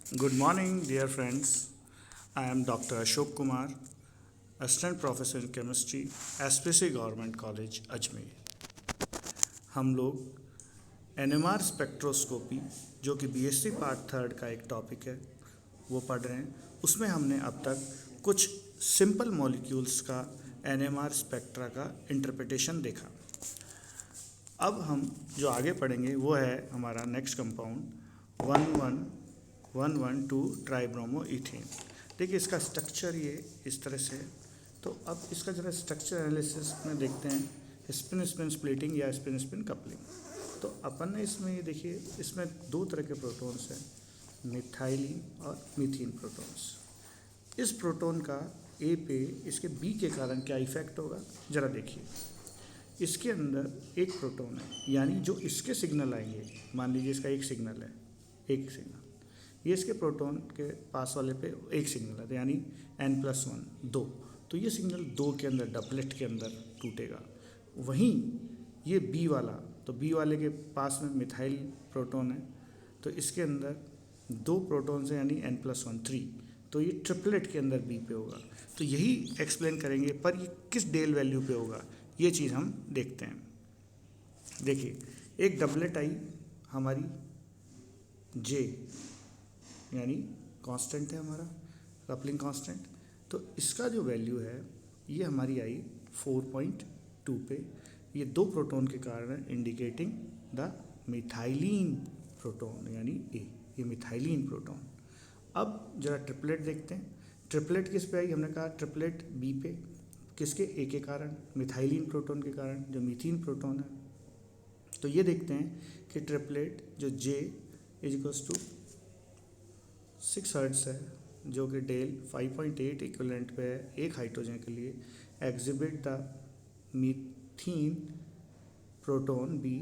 Good morning, dear friends. I am Dr. Ashok Kumar, Assistant Professor in Chemistry, SPC Government College, Ajmer. हम लोग NMR spectroscopy जो कि BSc part third का एक topic है वो पढ़ रहे हैं। उसमें हमने अब तक कुछ सिंपल मॉलिक्यूल्स का NMR स्पेक्ट्रा का इंटरप्रिटेशन देखा। अब हम जो आगे पढ़ेंगे वो है हमारा नेक्स्ट कंपाउंड 11112 ट्राइब्रोमो इथेन। देखिए इसका स्ट्रक्चर ये इस तरह से है। तो अब इसका जरा स्ट्रक्चर एनालिसिस में देखते हैं, स्पिन स्पिन स्प्लिटिंग या स्पिन स्पिन कपलिंग। तो अपन ने इसमें ये देखिए इसमें दो तरह के प्रोटॉन्स हैं, मिथाइलिन और मीथीन प्रोटॉन्स। इस प्रोटॉन का ए पे इसके बी के कारण क्या इफेक्ट होगा ज़रा देखिए। इसके अंदर एक प्रोटॉन है, यानी जो इसके सिग्नल आएंगे, मान लीजिए इसका एक सिग्नल है, एक सिग्नल ये इसके प्रोटॉन के पास वाले पे एक सिग्नल है, यानी n+1 2। तो ये सिग्नल दो के अंदर डबलेट के अंदर टूटेगा। वहीं ये बी वाला, तो बी वाले के पास में मिथाइल प्रोटॉन है, तो इसके अंदर दो प्रोटॉन्स हैं यानी n+1 3। तो ये ट्रिपलेट के अंदर बी पे होगा। तो यही एक्सप्लेन करेंगे, पर ये किस डेल वैल्यू पे होगा ये चीज़ हम देखते हैं। देखिए एक डबलेट आई हमारी जे, यानी कांस्टेंट है हमारा कपलिंग कांस्टेंट। तो इसका जो वैल्यू है ये हमारी आई 4.2 पे। ये दो प्रोटॉन के कारण है, इंडिकेटिंग द मिथाइलिन प्रोटॉन यानी ए, ये मिथाइलिन प्रोटॉन। अब जरा ट्रिपलेट देखते हैं। ट्रिपलेट किस पे आई? हमने कहा ट्रिपलेट बी पे, किसके? ए के कारण, मिथाइलिन प्रोटॉन के कारण, जो मीथीन प्रोटॉन है। तो ये देखते हैं कि ट्रिपलेट जो जे इज 6 हर्ट्स है, जो कि डेल 5.8 इक्विवेलेंट पे है एक हाइड्रोजन के लिए। Exhibit the methine proton B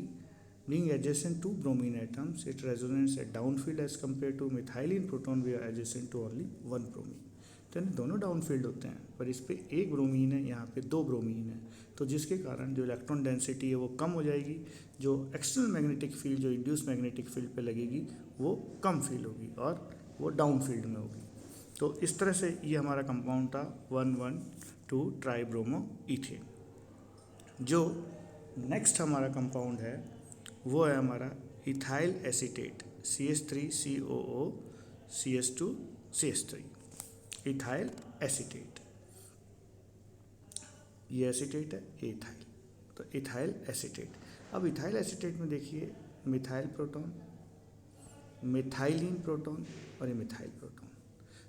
being adjacent to bromine atoms, it resonates at downfield as compared to methylene proton we are adjacent to only one bromine। तो यानी दोनों डाउनफील्ड होते हैं, पर इस पे एक ब्रोमीन है, यहाँ पे दो ब्रोमीन है। तो जिसके कारण जो इलेक्ट्रॉन डेंसिटी है वो कम हो जाएगी, जो एक्सटर्नल मैग्नेटिक फील्ड जो इंड्यूस मैग्नेटिक फील्ड पे लगेगी वो कम फील होगी और वो डाउनफील्ड में होगी। तो इस तरह से ये हमारा कंपाउंड था 112 ट्राइब्रोमो इथेन। जो नेक्स्ट हमारा कंपाउंड है वो है हमारा ethyl acetate CH3COO CH2CH3। Ethyl acetate, ये एसीटेट है, ये इथाइल, तो इथाइल एसीटेट। अब इथाइल एसीटेट में देखिए मिथाइल प्रोटॉन, मिथाइलिन प्रोटॉन और ये मिथाइल प्रोटॉन।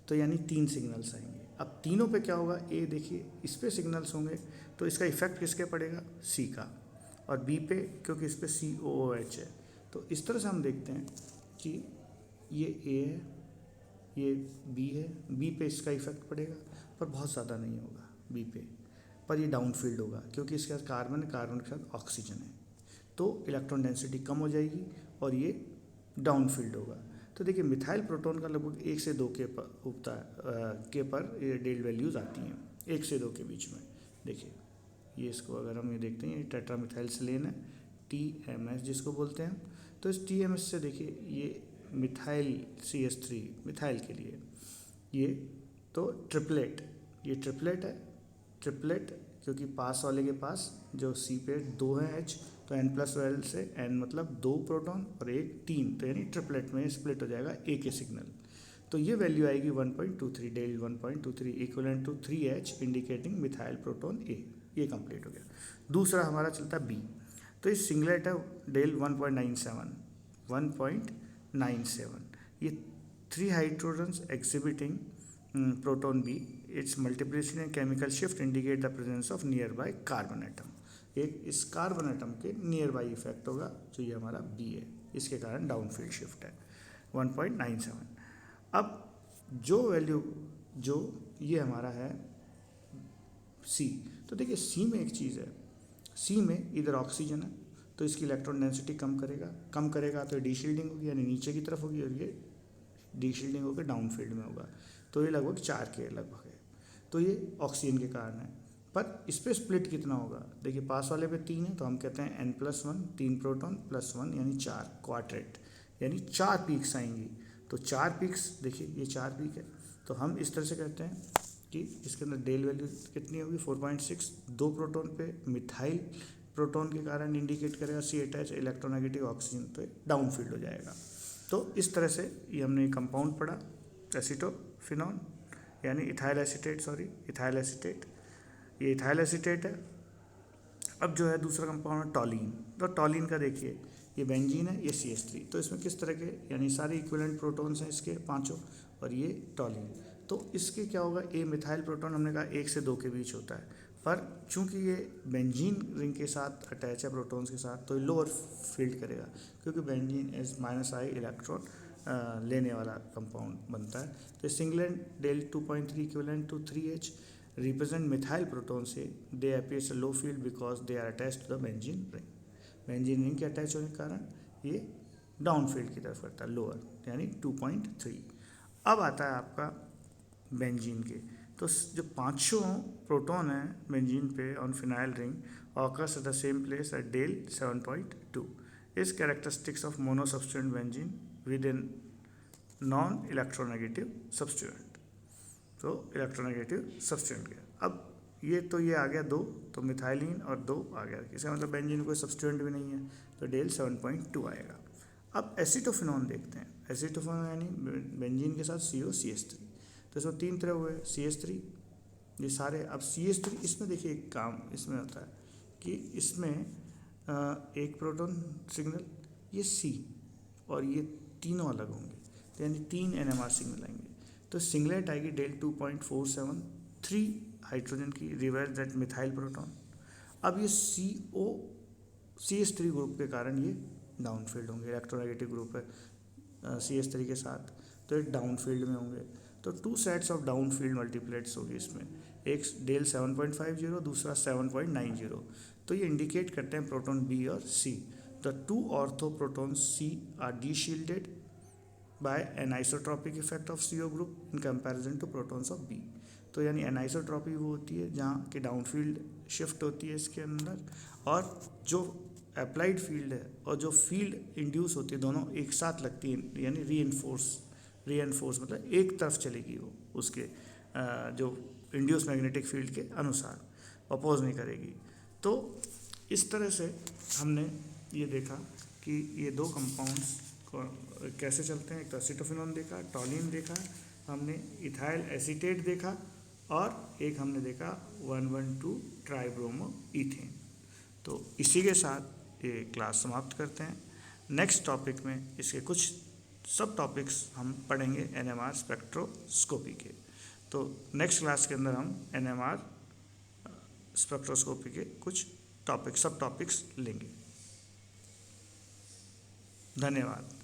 तो यानी तीन सिग्नल्स आएंगे। अब तीनों पे क्या होगा? ए देखिए इस पे सिग्नल्स होंगे, तो इसका इफेक्ट किसके पड़ेगा? सी का। और बी पे क्योंकि इस पे COOH है। तो इस तरह से हम देखते हैं कि ये ए है, ये बी है, बी पे इसका इफेक्ट पड़ेगा पर बहुत ज़्यादा नहीं होगा बी पे, पर ये डाउनफील्ड होगा क्योंकि इसके साथ कार्बन है, कार्बन के साथ ऑक्सीजन है। तो इलेक्ट्रॉन डेंसिटी कम हो जाएगी और ये डाउनफील्ड होगा। तो देखिए मिथाइल प्रोटॉन का लगभग 1 से 2 के पर उगता है, के पर ये डेल वैल्यूज़ आती हैं 1 से 2 के बीच में। देखिए ये इसको अगर हम ये देखते हैं, ये टेट्रामिथाइल सेलेन है, TMS जिसको बोलते हैं। तो इस TMS से देखिए ये मिथाइल CH3 मिथाइल के लिए, ये तो ट्रिपलेट, ये ट्रिपलेट है। ट्रिपलेट क्योंकि पास वाले के पास जो C पे 2 है H, तो n+12 से n मतलब 2 प्रोटॉन और एक 3, तो यानी ट्रिपलेट में स्प्लिट हो जाएगा ए के सिग्नल। तो ये वैल्यू आएगी 1.23 del 1.23 equivalent to 3H indicating methyl proton A. ये कंप्लीट हो गया। दूसरा हमारा चलता बी। तो इस सिंगलेट है डेल 1.97 ये 3 hydrogens exhibiting proton B. Its multiplicity and chemical shift indicate the presence of nearby carbon atom. एक इस कार्बन एटम के नियर बाई इफेक्ट होगा, जो ये हमारा बी है, इसके कारण डाउनफील्ड शिफ्ट है 1.97। अब जो वैल्यू जो ये हमारा है सी, तो देखिए सी में एक चीज़ है, सी में इधर ऑक्सीजन है तो इसकी इलेक्ट्रॉन डेंसिटी कम करेगा तो डी शील्डिंग होगी, यानी नीचे की तरफ होगी, और ये डी शील्डिंग होकर डाउन फील्ड में होगा। तो ये लगभग 4 के लगभग है। तो ये ऑक्सीजन के कारण है। पर इस पर स्प्लिट कितना होगा? देखिए पास वाले पे 3 है, तो हम कहते हैं n+1 3 प्रोटॉन +1 यानी 4 क्वाड्रेट, यानी 4 पीक्स आएंगी। तो 4 पीक्स, देखिए ये 4 पीक है। तो हम इस तरह से कहते हैं कि इसके अंदर डेल वैल्यू कितनी होगी 4.6, 2 प्रोटॉन पे मिथाइल प्रोटॉन के कारण इंडिकेट करेगा सी अटैच, इलेक्ट्रोनेगेटिव ऑक्सीजन पे डाउन फील्ड हो जाएगा। तो इस तरह से ये हमने कंपाउंड पढ़ा एसीटोफिनॉन यानी इथाइल एसीटेट, ये इथाइल एसीटेट है। अब जो है दूसरा कंपाउंड है टॉलिन। तो टॉलिन का देखिए ये बेंजीन है, ये CH3। तो इसमें किस तरह के यानी सारे इक्विवेलेंट प्रोटॉन्स हैं इसके 5, और ये टॉलिन। तो इसके क्या होगा, ए मिथाइल प्रोटॉन हमने कहा 1 से 2 के बीच होता है, पर चूंकि ये बेंजीन रिंग के साथ अटैच है प्रोटॉन्स के साथ, तो ये लोअर फील्ड करेगा, क्योंकि बेंजीन इज -I इलेक्ट्रॉन लेने वाला कंपाउंड बनता है। तो singlet del 2.3 equivalent to 3H represent methyl proton से they appears a low field because they are attached to the benzene ring। Benzene ring के अटैच होने के कारण ये डाउन फील्ड की तरफ करता है, लोअर यानी 2.3। अब आता है आपका बेंजीन के। तो जो 5 प्रोटॉन है बेंजीन पे on phenyl ring occurs at the same place at del 7.2 is characteristics of mono substituent benzene within non electronegative substituent. तो इलेक्ट्रोनेगेटिव सब्स्टिट्यूएंट गया। अब ये आ गया 2, तो मिथाइलिन और 2 आ गया, इसका मतलब बेंजीन कोई सब्स्टिट्यूएंट भी नहीं है, तो डेल 7.2 आएगा। अब एसीटोफिनॉन देखते हैं। एसीटोफिनॉन यानी बेंजीन के साथ COCH3। तो इसमें 3 तरह हुए, CH3 ये सारे। अब CH3 इसमें देखिए एक काम इसमें होता है कि इसमें एक प्रोटॉन सिग्नल ये C और ये तीनों अलग होंगे, तो यानी 3 NMR सिग्नल आएंगे। तो सिंगलेट आएगी डेल 2.473 हाइड्रोजन की रिवर्स दैट मिथाइल प्रोटॉन। अब ये CH3 ग्रुप के कारण ये डाउन फील्ड होंगे, इलेक्ट्रोनेगेटिव ग्रुप है CH3 के साथ, तो ये डाउन फील्ड में होंगे। तो 2 सेट्स ऑफ डाउन फील्ड मल्टीप्लेट्स होगी इसमें, एक डेल 7.50, दूसरा 7.90। तो ये इंडिकेट करते हैं प्रोटॉन B और C। The 2 ortho proton C are deshielded by anisotropic effect of CO group in comparison to protons of B। तो यानी एनाइसोट्रॉपी वो होती है जहाँ की डाउन फील्ड शिफ्ट होती है इसके अंदर, और जो अप्लाइड फील्ड है और जो फील्ड इंड्यूस होती है दोनों एक साथ लगती है, यानी रीएनफोर्स मतलब एक तरफ चलेगी वो उसके जो इंड्यूस मैग्नेटिक फील्ड के अनुसार, अपोज नहीं करेगी। तो इस तरह से हमने ये देखा कि ये 2 कंपाउंड्स कैसे चलते हैं। एक तो एसीटोफिनॉन देखा, टॉलिन देखा, हमने इथाइल एसीटेट देखा, और एक हमने देखा 112 ट्राइब्रोमो ईथेन। तो इसी के साथ ये क्लास समाप्त करते हैं। नेक्स्ट टॉपिक में इसके कुछ सब टॉपिक्स हम पढ़ेंगे NMR स्पेक्ट्रोस्कोपी के। तो नेक्स्ट क्लास के अंदर हम NMR स्पेक्ट्रोस्कोपी के कुछ सब टॉपिक्स लेंगे। धन्यवाद।